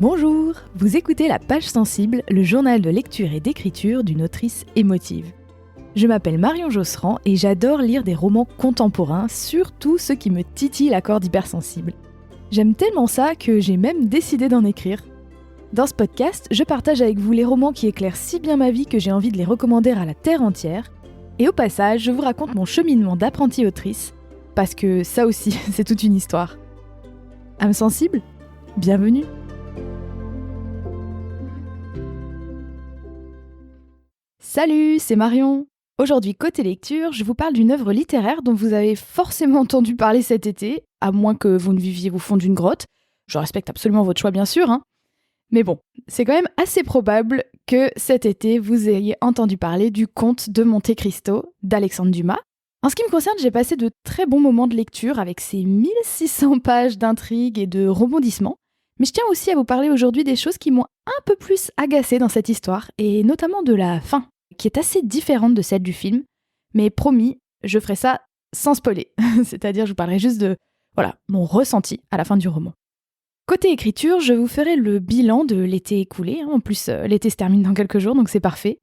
Bonjour, vous écoutez La Page Sensible, le journal de lecture et d'écriture d'une autrice émotive. Je m'appelle Marion Josserand et j'adore lire des romans contemporains, surtout ceux qui me titillent la corde hypersensible. J'aime tellement ça que j'ai même décidé d'en écrire. Dans ce podcast, je partage avec vous les romans qui éclairent si bien ma vie que j'ai envie de les recommander à la terre entière. Et au passage, je vous raconte mon cheminement d'apprentie autrice, parce que ça aussi, c'est toute une histoire. Âme sensible ? Bienvenue. Salut, c'est Marion. Aujourd'hui, côté lecture, je vous parle d'une œuvre littéraire dont vous avez forcément entendu parler cet été, à moins que vous ne viviez au fond d'une grotte. Je respecte absolument votre choix, bien sûr, hein. Mais bon, c'est quand même assez probable que cet été, vous ayez entendu parler du Comte de Monte Cristo d'Alexandre Dumas. En ce qui me concerne, j'ai passé de très bons moments de lecture avec ces 1600 pages d'intrigue et de rebondissements. Mais je tiens aussi à vous parler aujourd'hui des choses qui m'ont un peu plus agacée dans cette histoire, et notamment de la fin, qui est assez différente de celle du film, mais promis, je ferai ça sans spoiler. C'est-à-dire, je vous parlerai juste de mon ressenti à la fin du roman. Côté écriture, je vous ferai le bilan de l'été écoulé. En plus, l'été se termine dans quelques jours, donc c'est parfait.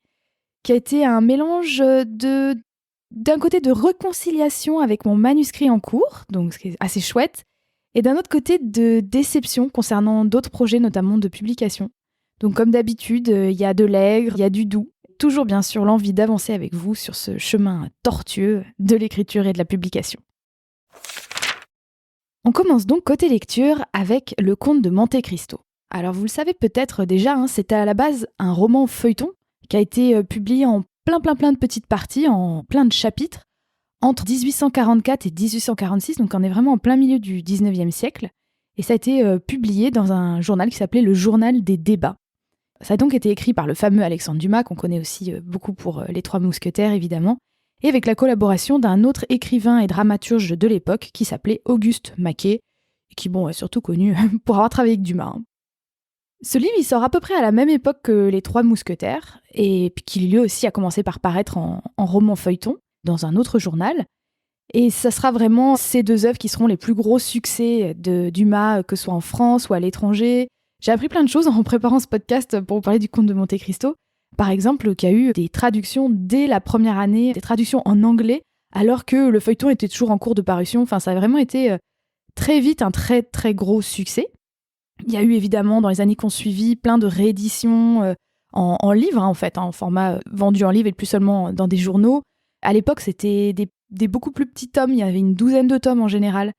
Qui a été un mélange d'un côté de réconciliation avec mon manuscrit en cours, donc ce qui est assez chouette, et d'un autre côté de déception concernant d'autres projets, notamment de publication. Donc comme d'habitude, il y a de l'aigre, il y a du doux. Toujours bien sûr l'envie d'avancer avec vous sur ce chemin tortueux de l'écriture et de la publication. On commence donc côté lecture avec Le Comte de Monte Cristo. Alors vous le savez peut-être déjà, c'était à la base un roman feuilleton qui a été publié en plein de petites parties, en plein de chapitres, entre 1844 et 1846, donc on est vraiment en plein milieu du 19e siècle, et ça a été publié dans un journal qui s'appelait le Journal des débats. Ça a donc été écrit par le fameux Alexandre Dumas, qu'on connaît aussi beaucoup pour Les Trois Mousquetaires, évidemment, et avec la collaboration d'un autre écrivain et dramaturge de l'époque qui s'appelait Auguste Maquet, et qui est surtout connu pour avoir travaillé avec Dumas. Ce livre, il sort à peu près à la même époque que Les Trois Mousquetaires, et puis qui lui aussi a commencé par paraître en roman feuilleton, dans un autre journal. Et ça sera vraiment ces deux œuvres qui seront les plus gros succès de Dumas, que ce soit en France ou à l'étranger. J'ai appris plein de choses en préparant ce podcast pour vous parler du Comte de Monte Cristo. Par exemple, qu'il y a eu des traductions dès la première année, des traductions en anglais, alors que le feuilleton était toujours en cours de parution. Enfin, ça a vraiment été très vite un très très gros succès. Il y a eu évidemment, dans les années qui ont suivi, plein de rééditions en livre, en fait, en format vendu en livre et plus seulement dans des journaux. À l'époque, c'était des beaucoup plus petits tomes, il y avait une douzaine de tomes en général.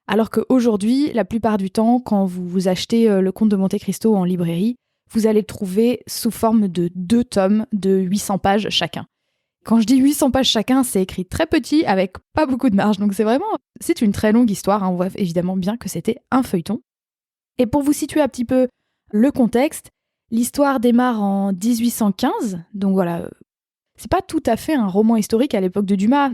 Alors qu'aujourd'hui, la plupart du temps, quand vous achetez Le Comte de Monte Cristo en librairie, vous allez le trouver sous forme de 2 tomes de 800 pages chacun. Quand je dis 800 pages chacun, c'est écrit très petit avec pas beaucoup de marge. Donc c'est une très longue histoire. On voit évidemment bien que c'était un feuilleton. Et pour vous situer un petit peu le contexte, l'histoire démarre en 1815. Donc voilà, c'est pas tout à fait un roman historique à l'époque de Dumas.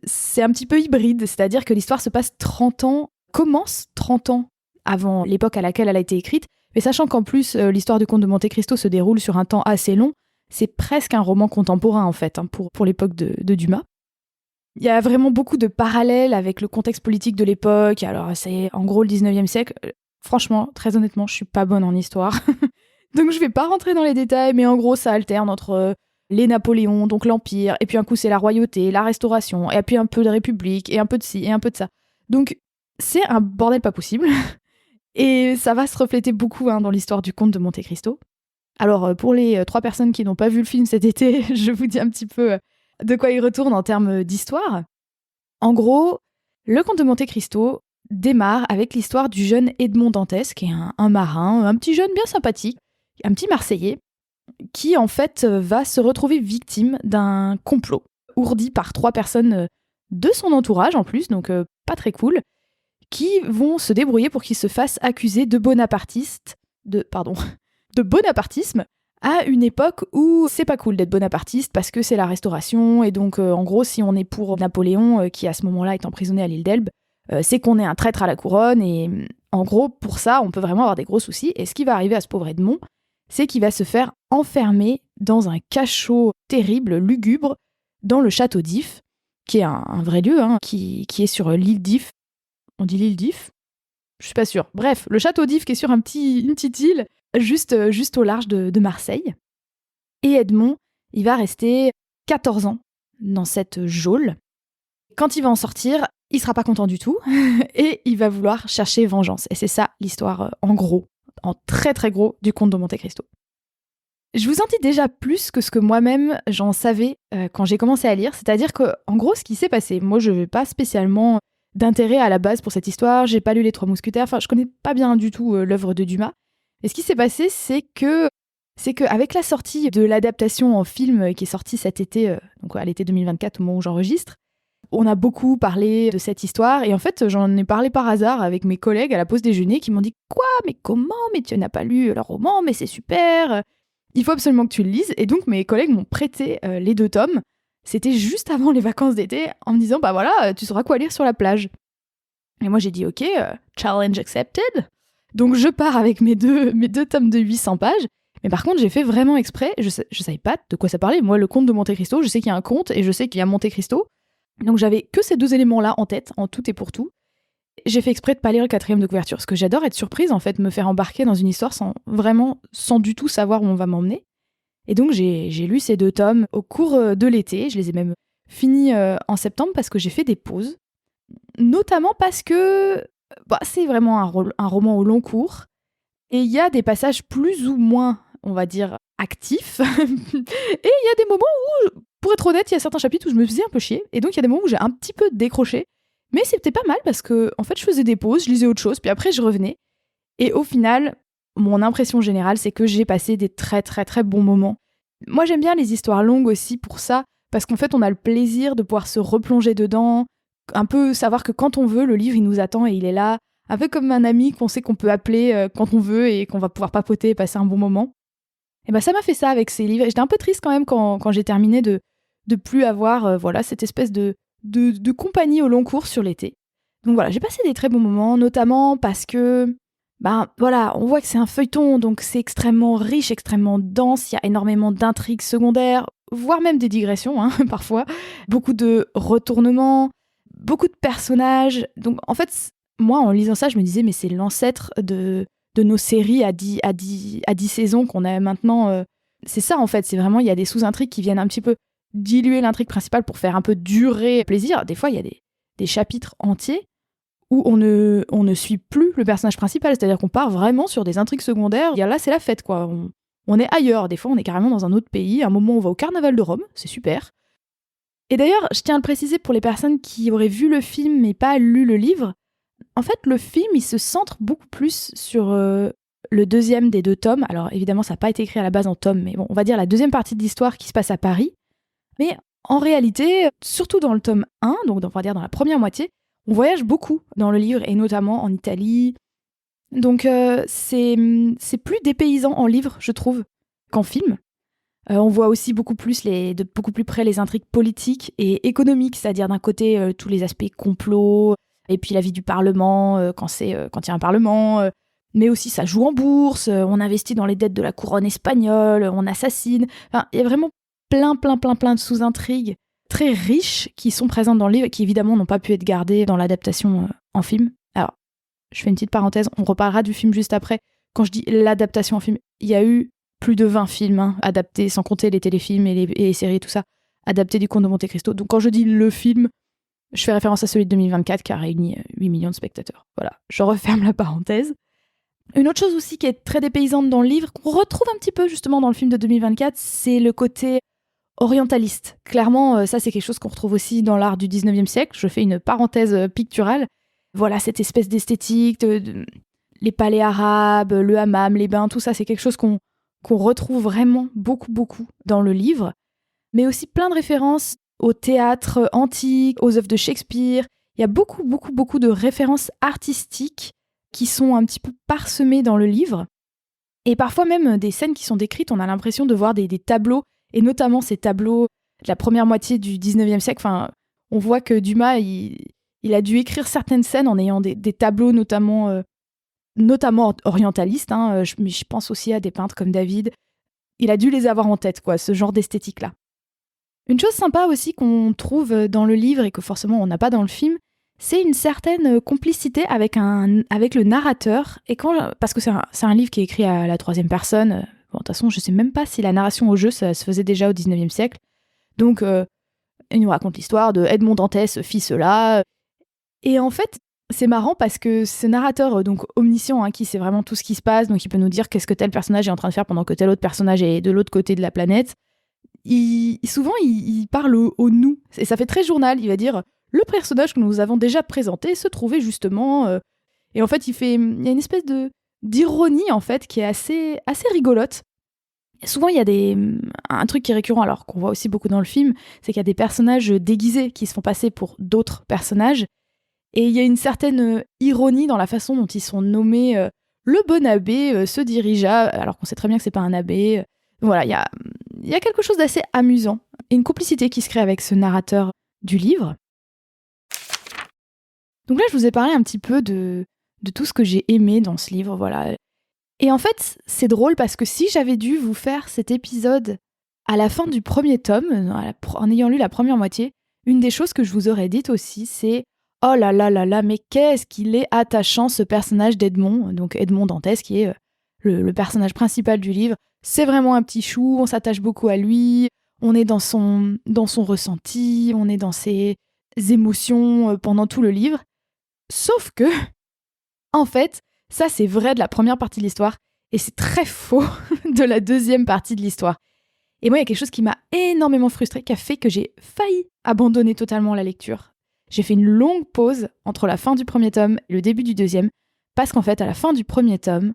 C'est un petit peu hybride, c'est-à-dire que l'histoire se passe 30 ans, commence 30 ans avant l'époque à laquelle elle a été écrite, mais sachant qu'en plus l'histoire du Comte de Monte Cristo se déroule sur un temps assez long, c'est presque un roman contemporain en fait, pour l'époque de Dumas. Il y a vraiment beaucoup de parallèles avec le contexte politique de l'époque, alors c'est en gros le 19e siècle. Franchement, très honnêtement, je suis pas bonne en histoire, donc je vais pas rentrer dans les détails, mais en gros ça alterne entre les Napoléons, donc l'Empire, et puis un coup c'est la royauté, la Restauration, et puis un peu de République, et un peu de ci, et un peu de ça. Donc c'est un bordel pas possible, et ça va se refléter beaucoup dans l'histoire du Comte de Monte Cristo. Alors pour les 3 personnes qui n'ont pas vu le film cet été, je vous dis un petit peu de quoi il retourne en termes d'histoire. En gros, le Comte de Monte Cristo démarre avec l'histoire du jeune Edmond Dantès, qui est un marin, un petit jeune bien sympathique, un petit Marseillais, qui en fait va se retrouver victime d'un complot ourdi par 3 personnes de son entourage en plus, donc pas très cool, qui vont se débrouiller pour qu'il se fasse accuser de bonapartisme à une époque où c'est pas cool d'être bonapartiste parce que c'est la Restauration, et donc en gros si on est pour Napoléon qui à ce moment-là est emprisonné à l'île d'Elbe, c'est qu'on est un traître à la couronne, et en gros pour ça on peut vraiment avoir des gros soucis. Et ce qui va arriver à ce pauvre Edmond, c'est qu'il va se faire enfermer dans un cachot terrible, lugubre, dans le château d'If, qui est un vrai lieu, qui est sur l'île d'If. On dit l'île d'If ? Je suis pas sûre. Bref, le château d'If qui est sur une petite île, juste au large de Marseille. Et Edmond, il va rester 14 ans dans cette geôle. Quand il va en sortir, il sera pas content du tout et il va vouloir chercher vengeance. Et c'est ça l'histoire en gros, en très très gros, du Comte de Monte-Cristo. Je vous en dis déjà plus que ce que moi-même j'en savais quand j'ai commencé à lire. C'est-à-dire que, en gros, ce qui s'est passé, moi je n'avais pas spécialement d'intérêt à la base pour cette histoire, j'ai pas lu Les Trois Mousquetaires, enfin je connais pas bien du tout l'œuvre de Dumas. Et ce qui s'est passé, c'est que avec la sortie de l'adaptation en film qui est sortie cet été, donc à l'été 2024 au moment où j'enregistre, on a beaucoup parlé de cette histoire et en fait j'en ai parlé par hasard avec mes collègues à la pause déjeuner qui m'ont dit « Quoi ? Mais comment ? Mais tu n'as pas lu le roman ? Mais c'est super ! Il faut absolument que tu le lises !» Et donc mes collègues m'ont prêté les 2 tomes. C'était juste avant les vacances d'été en me disant « Bah voilà, tu sauras quoi lire sur la plage !» Et moi j'ai dit « Ok, challenge accepted !» Donc je pars avec mes deux tomes de 800 pages. Mais par contre, j'ai fait vraiment exprès, je savais pas de quoi ça parlait. Moi, le Comte de Monte-Cristo, je sais qu'il y a un conte et je sais qu'il y a Monte-Cristo. Donc j'avais que ces 2 éléments-là en tête, en tout et pour tout. J'ai fait exprès de pas lire le 4e de couverture, parce que j'adore être surprise, en fait, me faire embarquer dans une histoire sans du tout savoir où on va m'emmener. Et donc j'ai lu ces 2 tomes au cours de l'été, je les ai même finis en septembre parce que j'ai fait des pauses. Notamment parce que c'est vraiment un roman au long cours, et il y a des passages plus ou moins, on va dire, actifs. Et il y a des moments où, pour être honnête, il y a certains chapitres où je me faisais un peu chier. Et donc, il y a des moments où j'ai un petit peu décroché. Mais c'était pas mal parce que, en fait, je faisais des pauses, je lisais autre chose, puis après, je revenais. Et au final, mon impression générale, c'est que j'ai passé des très, très, très bons moments. Moi, j'aime bien les histoires longues aussi pour ça, parce qu'en fait, on a le plaisir de pouvoir se replonger dedans, un peu savoir que quand on veut, le livre, il nous attend et il est là. Un peu comme un ami qu'on sait qu'on peut appeler quand on veut et qu'on va pouvoir papoter et passer un bon moment. Et ça m'a fait ça avec ces livres. J'étais un peu triste quand même quand j'ai terminé de plus avoir cette espèce de compagnie au long cours sur l'été. Donc voilà, j'ai passé des très bons moments, notamment parce que, on voit que c'est un feuilleton, donc c'est extrêmement riche, extrêmement dense, il y a énormément d'intrigues secondaires, voire même des digressions, parfois. Beaucoup de retournements, beaucoup de personnages. Donc en fait, moi, en lisant ça, je me disais, mais c'est l'ancêtre de nos séries à 10 saisons qu'on a maintenant. C'est ça, en fait. C'est vraiment, il y a des sous-intrigues qui viennent un petit peu diluer l'intrigue principale pour faire un peu durer le plaisir. Des fois, il y a des chapitres entiers où on ne suit plus le personnage principal. C'est-à-dire qu'on part vraiment sur des intrigues secondaires. Là, c'est la fête, quoi. On est ailleurs. Des fois, on est carrément dans un autre pays. À un moment, on va au Carnaval de Rome. C'est super. Et d'ailleurs, je tiens à le préciser pour les personnes qui auraient vu le film mais pas lu le livre. En fait, le film, il se centre beaucoup plus sur le 2e des 2 tomes. Alors, évidemment, ça n'a pas été écrit à la base en tomes, mais bon, on va dire la 2e partie de l'histoire qui se passe à Paris. Mais en réalité, surtout dans le tome 1, donc on va dire dans la première moitié, on voyage beaucoup dans le livre, et notamment en Italie. Donc, c'est plus dépaysant en livre, je trouve, qu'en film. On voit aussi beaucoup plus de beaucoup plus près les intrigues politiques et économiques, c'est-à-dire d'un côté tous les aspects complots, et puis la vie du Parlement, quand il y a un Parlement, mais aussi ça joue en bourse, on investit dans les dettes de la couronne espagnole, on assassine. Enfin, il y a vraiment plein de sous-intrigues très riches qui sont présentes dans le livre et qui évidemment n'ont pas pu être gardées dans l'adaptation en film. Alors, je fais une petite parenthèse, on reparlera du film juste après. Quand je dis l'adaptation en film, il y a eu plus de 20 films adaptés, sans compter les téléfilms et les séries, tout ça, adaptés du Comte de Monte-Cristo. Donc quand je dis le film, je fais référence à celui de 2024 qui a réuni 8 millions de spectateurs. Voilà, je referme la parenthèse. Une autre chose aussi qui est très dépaysante dans le livre, qu'on retrouve un petit peu justement dans le film de 2024, c'est le côté orientaliste. Clairement, ça c'est quelque chose qu'on retrouve aussi dans l'art du 19e siècle. Je fais une parenthèse picturale. Voilà, cette espèce d'esthétique, les palais arabes, le hammam, les bains, tout ça, c'est quelque chose qu'on retrouve vraiment beaucoup dans le livre, mais aussi plein de références au théâtre antique, aux œuvres de Shakespeare. Il y a beaucoup de références artistiques qui sont un petit peu parsemées dans le livre, et parfois même des scènes qui sont décrites, on a l'impression de voir des tableaux, et notamment ces tableaux de la première moitié du 19e siècle. Enfin, on voit que Dumas, il a dû écrire certaines scènes en ayant des tableaux notamment orientalistes, mais je pense aussi à des peintres comme David. Il a dû les avoir en tête, quoi, ce genre d'esthétique-là. Une chose sympa aussi qu'on trouve dans le livre et que forcément on n'a pas dans le film, c'est une certaine complicité avec le narrateur. Et parce que c'est un livre qui est écrit à la troisième personne. Bon, de toute façon, je sais même pas si la narration au jeu, ça se faisait déjà au 19e siècle. Donc, il nous raconte l'histoire de Edmond Dantès, fit cela. Et en fait, c'est marrant parce que ce narrateur donc omniscient, qui sait vraiment tout ce qui se passe, donc il peut nous dire qu'est-ce que tel personnage est en train de faire pendant que tel autre personnage est de l'autre côté de la planète. Souvent, il parle au nous. Et ça fait très journal. Il va dire le personnage que nous avons déjà présenté se trouvait justement. Et en fait, il y a une espèce d'ironie en fait qui est assez rigolote. Et souvent, il y a un truc qui est récurrent, alors qu'on voit aussi beaucoup dans le film, c'est qu'il y a des personnages déguisés qui se font passer pour d'autres personnages. Et il y a une certaine ironie dans la façon dont ils sont nommés. Le bon abbé se dirigea, alors qu'on sait très bien que c'est pas un abbé. Voilà, il y a quelque chose d'assez amusant et une complicité qui se crée avec ce narrateur du livre. Donc là, je vous ai parlé un petit peu de tout ce que j'ai aimé dans ce livre, voilà. Et en fait, c'est drôle parce que si j'avais dû vous faire cet épisode à la fin du premier tome, en ayant lu la première moitié, une des choses que je vous aurais dites aussi, c'est « Oh là là là là, mais qu'est-ce qu'il est attachant ce personnage d'Edmond !» Donc Edmond Dantès, qui est le personnage principal du livre. C'est vraiment un petit chou, on s'attache beaucoup à lui, on est dans son ressenti, on est dans ses émotions pendant tout le livre. Sauf que, en fait, ça c'est vrai de la première partie de l'histoire, et c'est très faux de la deuxième partie de l'histoire. Et moi, il y a quelque chose qui m'a énormément frustrée, qui a fait que j'ai failli abandonner totalement la lecture. J'ai fait une longue pause entre la fin du premier tome et le début du deuxième, parce qu'en fait, à la fin du premier tome,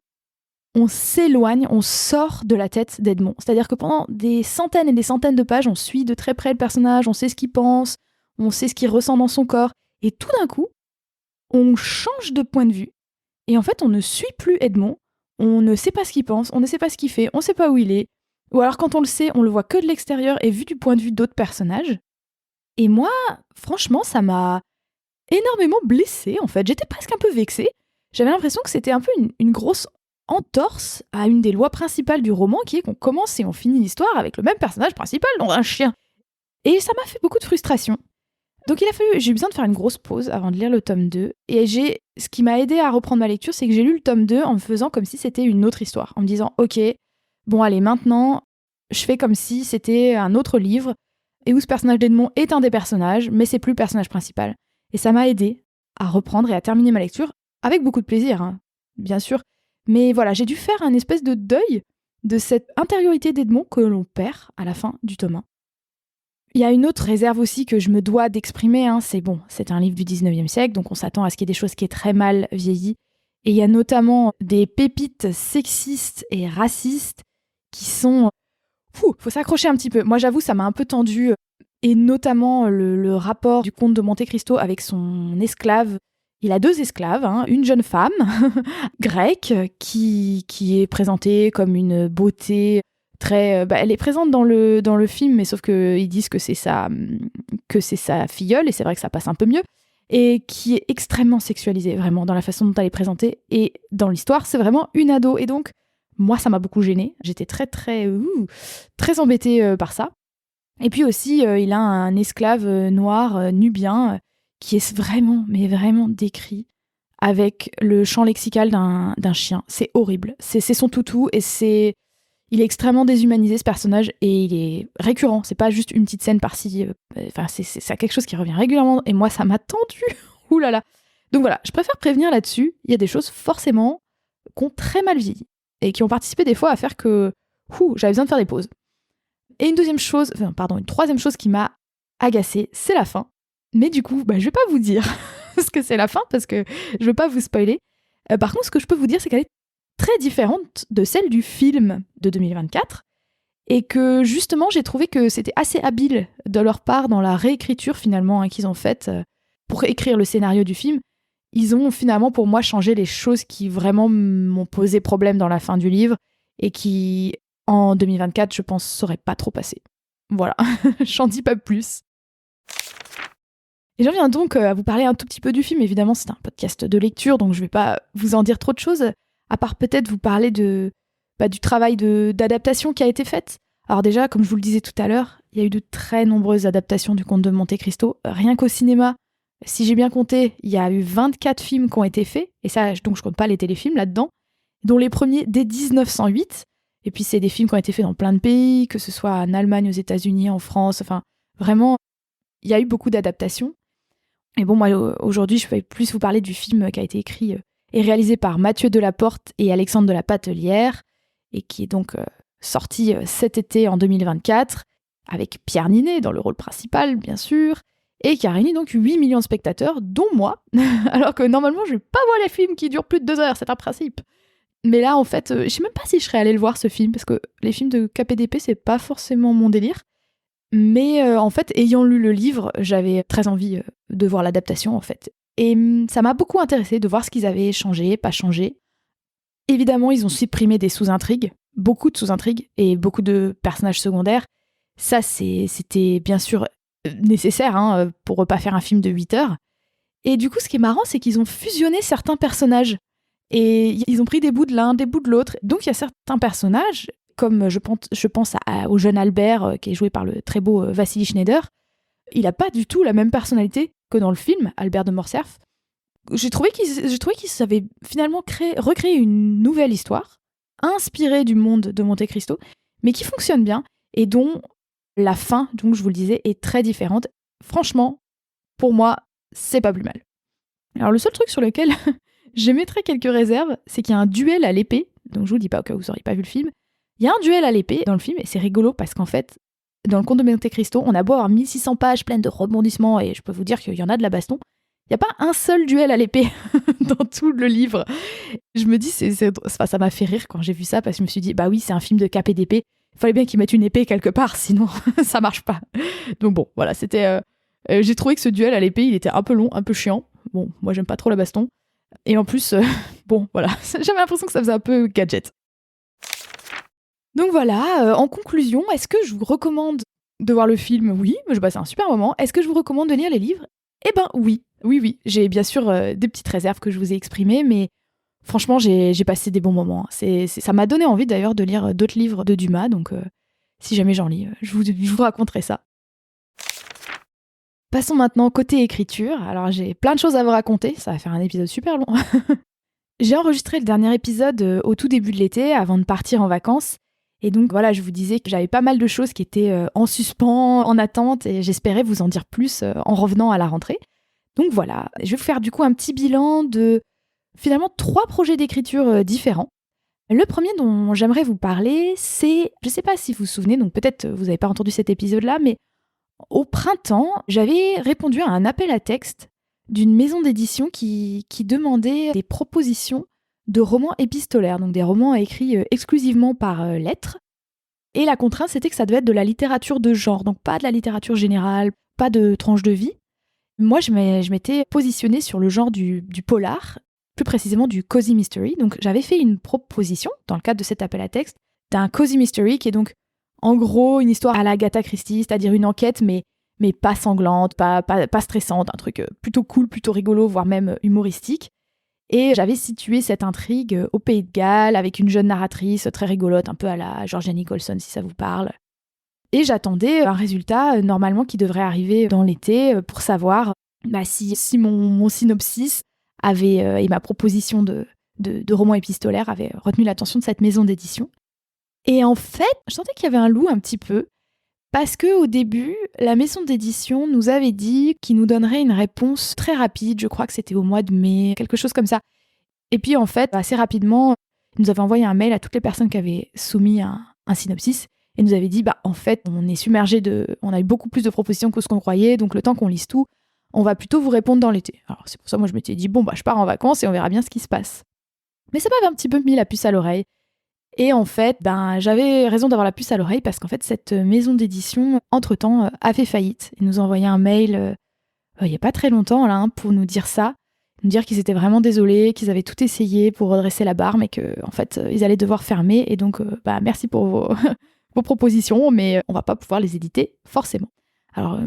on s'éloigne, on sort de la tête d'Edmond. C'est-à-dire que pendant des centaines et des centaines de pages, on suit de très près le personnage, on sait ce qu'il pense, on sait ce qu'il ressent dans son corps, et tout d'un coup, on change de point de vue, et en fait, on ne suit plus Edmond, on ne sait pas ce qu'il pense, on ne sait pas ce qu'il fait, on ne sait pas où il est, ou alors quand on le sait, on le voit que de l'extérieur et vu du point de vue d'autres personnages. Et moi, franchement, ça m'a énormément blessée, en fait. J'étais presque un peu vexée. J'avais l'impression que c'était un peu une grosse entorse à une des lois principales du roman, qui est qu'on commence et on finit l'histoire avec le même personnage principal, donc un chien. Et ça m'a fait beaucoup de frustration. Donc j'ai eu besoin de faire une grosse pause avant de lire le tome 2. Et ce qui m'a aidé à reprendre ma lecture, c'est que j'ai lu le tome 2 en me faisant comme si c'était une autre histoire. En me disant, ok, bon allez, maintenant, je fais comme si c'était un autre livre, et où ce personnage d'Edmond est un des personnages, mais c'est plus le personnage principal. Et ça m'a aidé à reprendre et à terminer ma lecture, avec beaucoup de plaisir, bien sûr. Mais voilà, j'ai dû faire un espèce de deuil de cette intériorité d'Edmond que l'on perd à la fin du tome 1. Il y a une autre réserve aussi que je me dois d'exprimer, c'est un livre du 19e siècle, donc on s'attend à ce qu'il y ait des choses qui est très mal vieilli. Et il y a notamment des pépites sexistes et racistes qui sont... faut s'accrocher un petit peu. Moi, j'avoue, ça m'a un peu tendu. Et notamment le rapport du comte de Monte Cristo avec son esclave. Il a 2 esclaves, une jeune femme grecque qui est présentée comme une beauté très... elle est présente dans le film, mais sauf qu'ils disent que c'est sa filleule, et c'est vrai que ça passe un peu mieux, et qui est extrêmement sexualisée, vraiment, dans la façon dont elle est présentée. Et dans l'histoire, c'est vraiment une ado. Et donc, moi, ça m'a beaucoup gênée. J'étais très, très, très embêtée par ça. Et puis aussi, il a un esclave noir, nubien, qui est vraiment, mais vraiment décrit avec le champ lexical d'un chien. C'est horrible. C'est son toutou, et il est extrêmement déshumanisé, ce personnage, et il est récurrent. C'est pas juste une petite scène par-ci. C'est quelque chose qui revient régulièrement, et moi, ça m'a tendu. Ouh là là. Donc voilà, je préfère prévenir là-dessus. Il y a des choses, forcément, qui ont très mal vieilli, et qui ont participé des fois à faire que j'avais besoin de faire des pauses. Et une troisième chose qui m'a agacée, c'est la fin. Mais du coup, je vais pas vous dire ce que c'est la fin, parce que je veux pas vous spoiler. Par contre, ce que je peux vous dire, c'est qu'elle est très différente de celle du film de 2024, et que justement, j'ai trouvé que c'était assez habile de leur part dans la réécriture finalement qu'ils ont faite pour écrire le scénario du film. Ils ont finalement, pour moi, changé les choses qui vraiment m'ont posé problème dans la fin du livre, et qui, en 2024, je pense, seraient pas trop passées. Voilà, j'en dis pas plus. Et j'en viens donc à vous parler un tout petit peu du film. Évidemment, c'est un podcast de lecture, donc je vais pas vous en dire trop de choses, à part peut-être vous parler du travail d'adaptation qui a été fait. Alors déjà, comme je vous le disais tout à l'heure, il y a eu de très nombreuses adaptations du Comte de Monte Cristo. Rien qu'au cinéma, Si j'ai bien compté, il y a eu 24 films qui ont été faits, et ça, donc je compte pas les téléfilms là-dedans, dont les premiers dès 1908. Et puis c'est des films qui ont été faits dans plein de pays, que ce soit en Allemagne, aux États-Unis, en France, enfin vraiment, il y a eu beaucoup d'adaptations. Et bon, moi aujourd'hui, je vais plus vous parler du film qui a été écrit et réalisé par Mathieu Delaporte et Alexandre de la Patellière, et qui est donc sorti cet été en 2024, avec Pierre Ninet dans le rôle principal, bien sûr, et qui a réuni donc 8 millions de spectateurs, dont moi, alors que normalement, je ne vais pas voir les films qui durent plus de 2 heures, c'est un principe. Mais là, en fait, je sais même pas si je serais allée le voir, ce film, parce que les films de KPDP, c'est pas forcément mon délire. Mais en fait, ayant lu le livre, j'avais très envie de voir l'adaptation, en fait. Et ça m'a beaucoup intéressée de voir ce qu'ils avaient changé, pas changé. Évidemment, ils ont supprimé des sous-intrigues, beaucoup de sous-intrigues, et beaucoup de personnages secondaires. Ça, c'était bien sûr nécessaire pour pas faire un film de 8 heures. Et du coup, ce qui est marrant, c'est qu'ils ont fusionné certains personnages. Et ils ont pris des bouts de l'un, des bouts de l'autre. Donc il y a certains personnages, comme je pense au jeune Albert, qui est joué par le très beau Vassili Schneider. Il n'a pas du tout la même personnalité que dans le film, Albert de Morcerf. J'ai trouvé qu'ils savaient finalement recréer une nouvelle histoire, inspirée du monde de Monte Cristo, mais qui fonctionne bien, et dont la fin, donc je vous le disais, est très différente. Franchement, pour moi, c'est pas plus mal. Alors le seul truc sur lequel j'émettrais quelques réserves, c'est qu'il y a un duel à l'épée. Donc je vous dis pas au cas où vous n'auriez pas vu le film. Il y a un duel à l'épée dans le film et c'est rigolo parce qu'en fait, dans le Conte de Monte Cristo, on a beau avoir 1600 pages pleines de rebondissements et je peux vous dire qu'il y en a de la baston. Il n'y a pas un seul duel à l'épée dans tout le livre. Je me dis, ça m'a fait rire quand j'ai vu ça parce que je me suis dit, bah oui, c'est un film de KPDP. Il fallait bien qu'ils mettent une épée quelque part, sinon ça marche pas. Donc bon, voilà, c'était. J'ai trouvé que ce duel à l'épée, il était un peu long, un peu chiant. Bon, moi j'aime pas trop la baston. Et en plus, bon, voilà, j'avais l'impression que ça faisait un peu gadget. Donc voilà, en conclusion, est-ce que je vous recommande de voir le film? Oui, j'ai passé un super moment. Est-ce que je vous recommande de lire les livres? Eh ben oui, oui. J'ai bien sûr des petites réserves que je vous ai exprimées, mais franchement, j'ai passé des bons moments. Ça m'a donné envie d'ailleurs de lire d'autres livres de Dumas, donc si jamais j'en lis, je vous raconterai ça. Passons maintenant côté écriture. Alors j'ai plein de choses à vous raconter, ça va faire un épisode super long. J'ai enregistré le dernier épisode au tout début de l'été, avant de partir en vacances. Et donc voilà, je vous disais que j'avais pas mal de choses qui étaient en suspens, en attente, et j'espérais vous en dire plus en revenant à la rentrée. Donc voilà, je vais vous faire du coup un petit bilan de finalement 3 projets d'écriture différents. Le premier dont j'aimerais vous parler, c'est, je sais pas si vous vous souvenez, donc peut-être vous n'avez pas entendu cet épisode-là, mais au printemps, j'avais répondu à un appel à texte d'une maison d'édition qui demandait des propositions de romans épistolaires, donc des romans écrits exclusivement par lettres. Et la contrainte, c'était que ça devait être de la littérature de genre, donc pas de la littérature générale, pas de tranche de vie. Moi, je m'étais positionnée sur le genre du polar, plus précisément du cozy mystery. Donc j'avais fait une proposition, dans le cadre de cet appel à texte, d'un cozy mystery qui est donc en gros une histoire à la Agatha Christie, c'est-à-dire une enquête, mais pas sanglante, pas stressante, un truc plutôt cool, plutôt rigolo, voire même humoristique. Et j'avais situé cette intrigue au Pays de Galles, avec une jeune narratrice très rigolote, un peu à la Georgia Nicholson, si ça vous parle. Et j'attendais un résultat, normalement, qui devrait arriver dans l'été, pour savoir si mon synopsis et ma proposition de roman épistolaire avaient retenu l'attention de cette maison d'édition. Et en fait, je sentais qu'il y avait un loup un petit peu, parce qu'au début, la maison d'édition nous avait dit qu'il nous donnerait une réponse très rapide, je crois que c'était au mois de mai, quelque chose comme ça. Et puis en fait, assez rapidement, ils nous avaient envoyé un mail à toutes les personnes qui avaient soumis un synopsis, et nous avaient dit, en fait, on est submergé on a eu beaucoup plus de propositions que ce qu'on croyait, donc le temps qu'on lise tout, on va plutôt vous répondre dans l'été. Alors c'est pour ça que moi je m'étais dit, je pars en vacances et on verra bien ce qui se passe. Mais ça m'avait un petit peu mis la puce à l'oreille. Et en fait, j'avais raison d'avoir la puce à l'oreille parce qu'en fait, cette maison d'édition, entre-temps, a fait faillite. Ils nous ont envoyé un mail il n'y a pas très longtemps là, pour nous dire ça, nous dire qu'ils étaient vraiment désolés, qu'ils avaient tout essayé pour redresser la barre, mais qu'en fait, ils allaient devoir fermer. Et donc, merci pour vos propositions, mais on va pas pouvoir les éditer, forcément. Alors,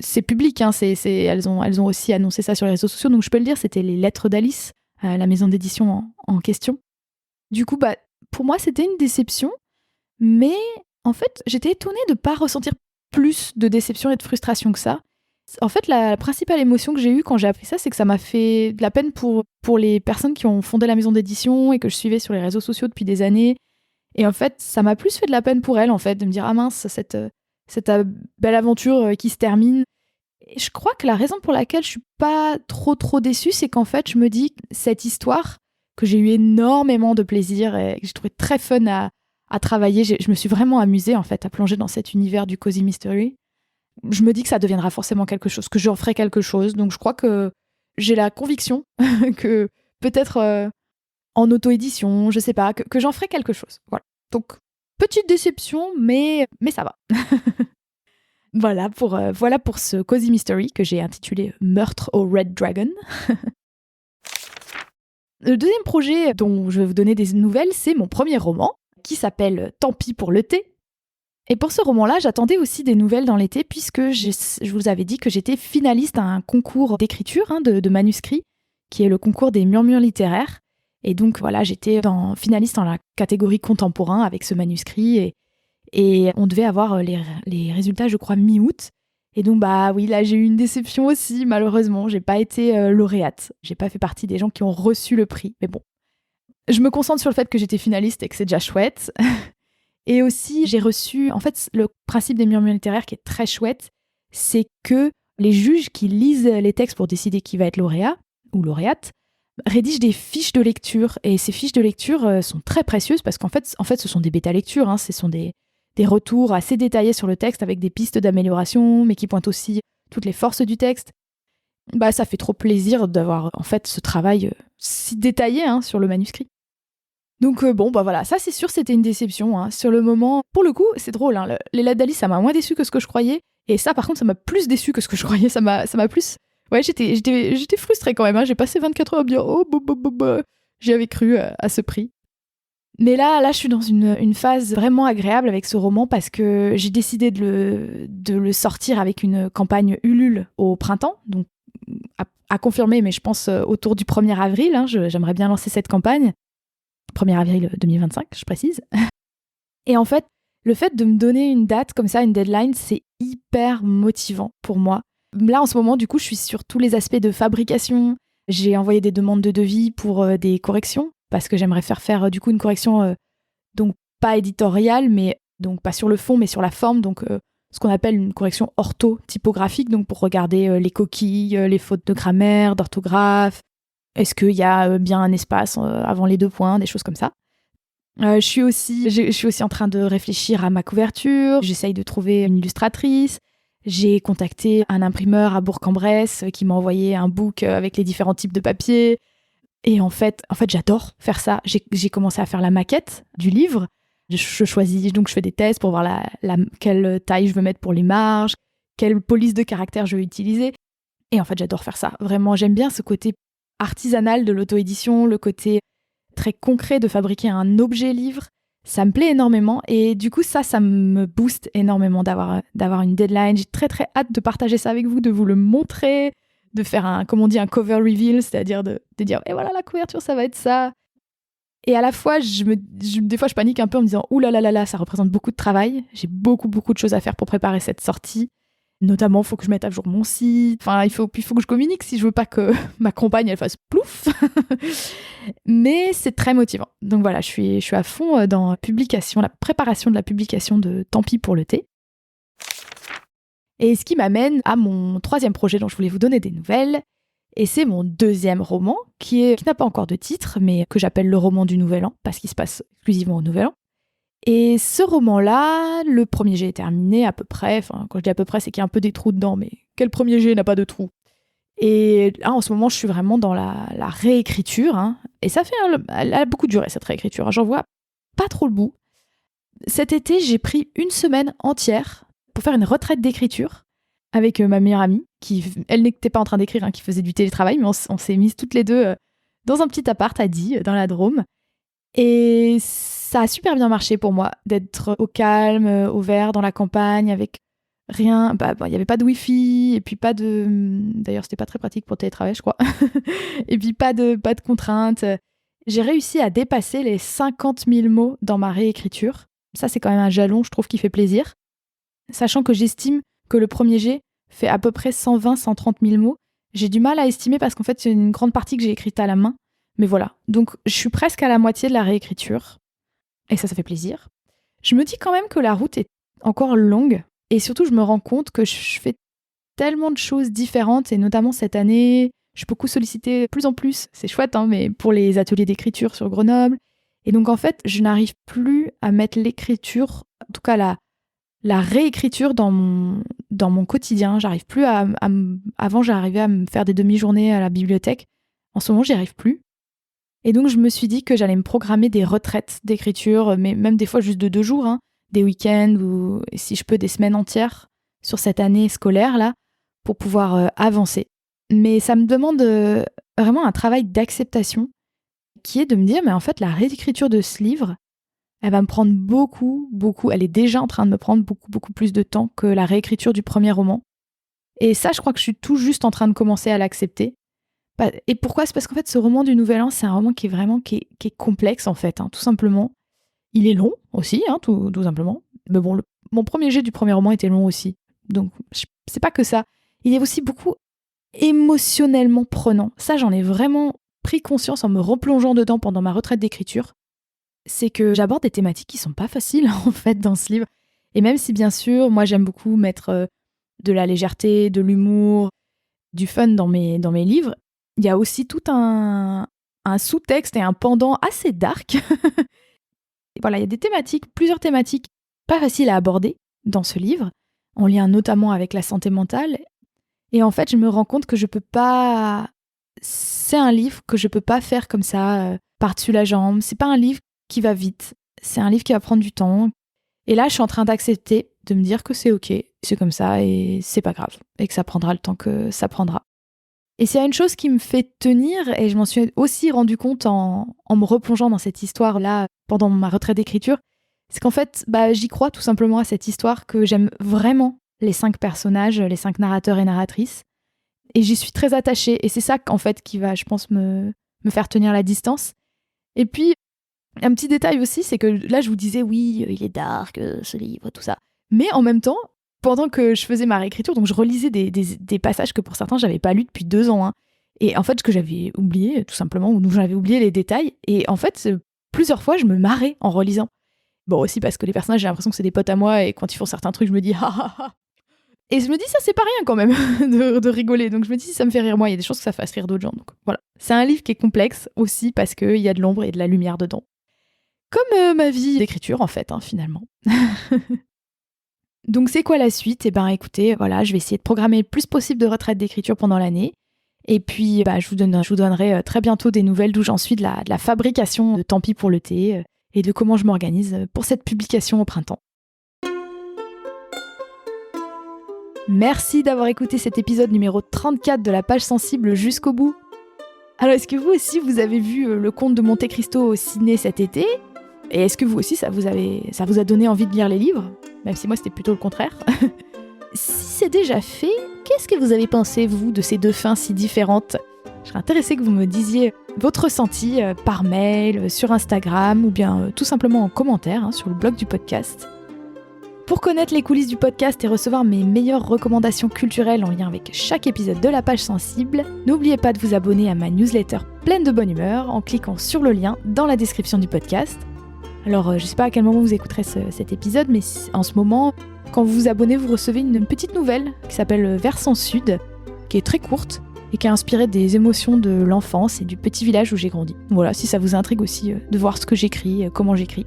c'est public, elles ont aussi annoncé ça sur les réseaux sociaux, donc je peux le dire, c'était les Lettres d'Alice, la maison d'édition en question. Du coup, pour moi, c'était une déception, mais en fait, j'étais étonnée de ne pas ressentir plus de déception et de frustration que ça. En fait, la principale émotion que j'ai eue quand j'ai appris ça, c'est que ça m'a fait de la peine pour les personnes qui ont fondé la maison d'édition et que je suivais sur les réseaux sociaux depuis des années. Et en fait, ça m'a plus fait de la peine pour elles, en fait, de me dire « Ah mince, cette belle aventure qui se termine ». Et je crois que la raison pour laquelle je suis pas trop déçue, c'est qu'en fait, je me dis que cette histoire, que j'ai eu énormément de plaisir et que j'ai trouvé très fun à travailler, je me suis vraiment amusée, en fait, à plonger dans cet univers du Cozy Mystery. Je me dis que ça deviendra forcément quelque chose, que j'en ferai quelque chose. Donc je crois que j'ai la conviction que peut-être en auto-édition, je sais pas, que j'en ferai quelque chose. Voilà. Donc petite déception, mais ça va. Voilà pour ce Cozy Mystery que j'ai intitulé Meurtre au Red Dragon. Le deuxième projet dont je vais vous donner des nouvelles, c'est mon premier roman, qui s'appelle Tant pis pour le thé. Et pour ce roman-là, j'attendais aussi des nouvelles dans l'été, puisque je vous avais dit que j'étais finaliste à un concours d'écriture de manuscrits, qui est le concours des murmures littéraires. Et donc voilà, j'étais finaliste dans la catégorie contemporain avec ce manuscrit, et on devait avoir les résultats, je crois, mi-août. Et donc oui, là j'ai eu une déception aussi, malheureusement. J'ai pas été lauréate. J'ai pas fait partie des gens qui ont reçu le prix. Mais bon, je me concentre sur le fait que j'étais finaliste et que c'est déjà chouette. Et aussi, j'ai reçu... En fait, le principe des murmures littéraires qui est très chouette, c'est que les juges qui lisent les textes pour décider qui va être lauréat ou lauréate rédigent des fiches de lecture. Et ces fiches de lecture sont très précieuses parce qu'en fait, ce sont des bêta-lectures. Hein. Ce sont des retours assez détaillés sur le texte avec des pistes d'amélioration, mais qui pointent aussi toutes les forces du texte. Ça fait trop plaisir d'avoir en fait ce travail si détaillé sur le manuscrit. Donc voilà, ça c'est sûr, c'était une déception. Hein. Sur le moment, pour le coup, c'est drôle. Hein, les lettres d'Alice, ça m'a moins déçu que ce que je croyais. Et ça, par contre, ça m'a plus déçu que ce que je croyais. Ça m'a plus... Ouais, j'étais frustrée quand même. Hein. J'ai passé 24 heures à me dire « Oh, j'y avais cru à ce prix ». Mais là, je suis dans une phase vraiment agréable avec ce roman parce que j'ai décidé de le sortir avec une campagne Ulule au printemps. Donc, à confirmer, mais je pense autour du 1er avril. Hein, j'aimerais bien lancer cette campagne. 1er avril 2025, je précise. Et en fait, le fait de me donner une date comme ça, une deadline, c'est hyper motivant pour moi. Là, en ce moment, du coup, je suis sur tous les aspects de fabrication. J'ai envoyé des demandes de devis pour des corrections, parce que j'aimerais faire du coup une correction, donc pas éditoriale, mais donc pas sur le fond, mais sur la forme, donc ce qu'on appelle une correction orthotypographique, donc pour regarder les coquilles, les fautes de grammaire, d'orthographe, est-ce qu'il y a bien un espace avant les 2 points, des choses comme ça. Je suis aussi en train de réfléchir à ma couverture. J'essaye de trouver une illustratrice. J'ai contacté un imprimeur à Bourg-en-Bresse qui m'a envoyé un book avec les différents types de papier. Et en fait, j'adore faire ça. J'ai commencé à faire la maquette du livre. Je choisis, donc je fais des tests pour voir quelle taille je veux mettre pour les marges, quelle police de caractère je veux utiliser. Et en fait, j'adore faire ça. Vraiment, j'aime bien ce côté artisanal de l'auto-édition, le côté très concret de fabriquer un objet livre. Ça me plaît énormément et du coup, ça me booste énormément d'avoir une deadline. J'ai très très hâte de partager ça avec vous, de vous le montrer, de faire un cover reveal, c'est-à-dire de dire « Et voilà, la couverture, ça va être ça ». Et à la fois, des fois, je panique un peu en me disant « Ouh là là là là, ça représente beaucoup de travail. J'ai beaucoup de choses à faire pour préparer cette sortie. » Notamment, il faut que je mette à jour mon site. Enfin, il faut que je communique si je veux pas que ma compagne elle fasse plouf. Mais c'est très motivant. Donc voilà, je suis à fond dans la préparation de la publication de Tant pis pour le thé. Et ce qui m'amène à mon 3e projet dont je voulais vous donner des nouvelles. Et c'est mon 2e roman qui n'a pas encore de titre, mais que j'appelle le roman du Nouvel An parce qu'il se passe exclusivement au Nouvel An. Et ce roman-là, le premier jet est terminé à peu près. Enfin, quand je dis à peu près, c'est qu'il y a un peu des trous dedans, mais quel premier jet n'a pas de trous ? Et là, en ce moment, je suis vraiment dans la réécriture. Hein, et ça fait... Elle a beaucoup duré, cette réécriture. Hein, j'en vois pas trop le bout. Cet été, j'ai pris une semaine entière pour faire une retraite d'écriture avec ma meilleure amie, qui, elle n'était pas en train d'écrire, hein, qui faisait du télétravail, mais on s'est mises toutes les deux dans un petit appart à Die, dans la Drôme. Et ça a super bien marché pour moi, d'être au calme, au vert, dans la campagne, avec rien. Il n'y avait pas de wifi, et puis pas de... D'ailleurs, c'était pas très pratique pour le télétravail, je crois. Et puis pas de contraintes. J'ai réussi à dépasser les 50 000 mots dans ma réécriture. Ça, c'est quand même un jalon, je trouve, qui fait plaisir. Sachant que j'estime que le premier jet fait à peu près 120-130 000 mots. J'ai du mal à estimer parce qu'en fait, c'est une grande partie que j'ai écrite à la main. Mais voilà, donc je suis presque à la moitié de la réécriture. Et ça fait plaisir. Je me dis quand même que la route est encore longue. Et surtout, je me rends compte que je fais tellement de choses différentes. Et notamment cette année, je suis beaucoup sollicitée de plus en plus. C'est chouette, hein, mais pour les ateliers d'écriture sur Grenoble. Et donc en fait, je n'arrive plus à mettre l'écriture, en tout cas la réécriture dans mon quotidien. J'arrive plus avant, j'arrivais à me faire des demi-journées à la bibliothèque. En ce moment, j'y arrive plus. Et donc, je me suis dit que j'allais me programmer des retraites d'écriture, mais même des fois juste de 2 jours, hein, des week-ends ou, si je peux, des semaines entières sur cette année scolaire, là, pour pouvoir avancer. Mais ça me demande vraiment un travail d'acceptation qui est de me dire, mais en fait, la réécriture de ce livre, elle va me prendre beaucoup, elle est déjà en train de me prendre beaucoup plus de temps que la réécriture du premier roman. Et ça, je crois que je suis tout juste en train de commencer à l'accepter. Et pourquoi ? C'est parce qu'en fait, ce roman du Nouvel An, c'est un roman qui est complexe, en fait, hein, tout simplement. Il est long aussi, hein, tout simplement. Mais bon, mon premier jet du premier roman était long aussi. Donc, c'est pas que ça. Il est aussi beaucoup émotionnellement prenant. Ça, j'en ai vraiment pris conscience en me replongeant dedans pendant ma retraite d'écriture. C'est que j'aborde des thématiques qui sont pas faciles, en fait, dans ce livre. Et même si, bien sûr, moi, j'aime beaucoup mettre de la légèreté, de l'humour, du fun dans mes livres, il y a aussi tout un sous-texte et un pendant assez dark. Voilà, il y a des thématiques, plusieurs thématiques pas faciles à aborder dans ce livre, en lien notamment avec la santé mentale. Et en fait, je me rends compte que je peux pas... C'est un livre que je peux pas faire comme ça, par-dessus la jambe. C'est pas un livre qui va vite. C'est un livre qui va prendre du temps. Et là, je suis en train d'accepter, de me dire que c'est ok, c'est comme ça et c'est pas grave. Et que ça prendra le temps que ça prendra. Et s'il y a une chose qui me fait tenir, et je m'en suis aussi rendu compte en me replongeant dans cette histoire-là pendant ma retraite d'écriture, c'est qu'en fait, j'y crois tout simplement à cette histoire, que j'aime vraiment les 5 personnages, les 5 narrateurs et narratrices. Et j'y suis très attachée. Et c'est ça, en fait, qui va, je pense, me faire tenir la distance. Et puis, un petit détail aussi, c'est que là, je vous disais, oui, il est dark, ce livre, tout ça. Mais en même temps, pendant que je faisais ma réécriture, donc je relisais des passages que pour certains, j'avais pas lus depuis 2 ans. Hein. Et en fait, que j'avais oublié, tout simplement, ou dont j'avais oublié les détails. Et en fait, plusieurs fois, je me marrais en relisant. Bon, aussi parce que les personnages, j'ai l'impression que c'est des potes à moi, et quand ils font certains trucs, je me dis, ah. Et je me dis, ça, c'est pas rien quand même, de rigoler. Donc je me dis, si ça me fait rire moi, il y a des choses que ça fasse rire d'autres gens. Donc voilà. C'est un livre qui est complexe aussi, parce qu'il y a de l'ombre et de la lumière dedans. Comme ma vie d'écriture, en fait, hein, finalement. Donc c'est quoi la suite ? Eh ben écoutez, voilà, je vais essayer de programmer le plus possible de retraites d'écriture pendant l'année. Et puis je vous donnerai très bientôt des nouvelles d'où j'en suis de la fabrication de Tant pis pour le thé et de comment je m'organise pour cette publication au printemps. Merci d'avoir écouté cet épisode numéro 34 de la page sensible jusqu'au bout. Alors est-ce que vous aussi vous avez vu le Comte de Monte Cristo au ciné cet été ? Et est-ce que vous aussi ça vous a donné envie de lire les livres ? Même si moi c'était plutôt le contraire. Si c'est déjà fait, qu'est-ce que vous avez pensé, vous, de ces 2 fins si différentes ? Je serais intéressée que vous me disiez votre ressenti par mail, sur Instagram ou bien tout simplement en commentaire sur le blog du podcast. Pour connaître les coulisses du podcast et recevoir mes meilleures recommandations culturelles en lien avec chaque épisode de la page sensible, n'oubliez pas de vous abonner à ma newsletter pleine de bonne humeur en cliquant sur le lien dans la description du podcast. Alors, je sais pas à quel moment vous écouterez cet épisode, mais en ce moment, quand vous vous abonnez, vous recevez une petite nouvelle qui s'appelle Versant Sud, qui est très courte et qui a inspiré des émotions de l'enfance et du petit village où j'ai grandi. Voilà, si ça vous intrigue aussi de voir ce que j'écris, comment j'écris.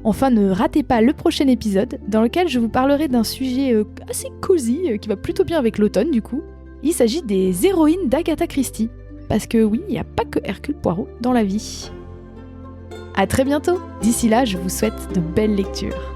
Enfin, ne ratez pas le prochain épisode, dans lequel je vous parlerai d'un sujet assez cosy, qui va plutôt bien avec l'automne du coup. Il s'agit des héroïnes d'Agatha Christie. Parce que oui, il n'y a pas que Hercule Poirot dans la vie. À très bientôt. D'ici là, je vous souhaite de belles lectures.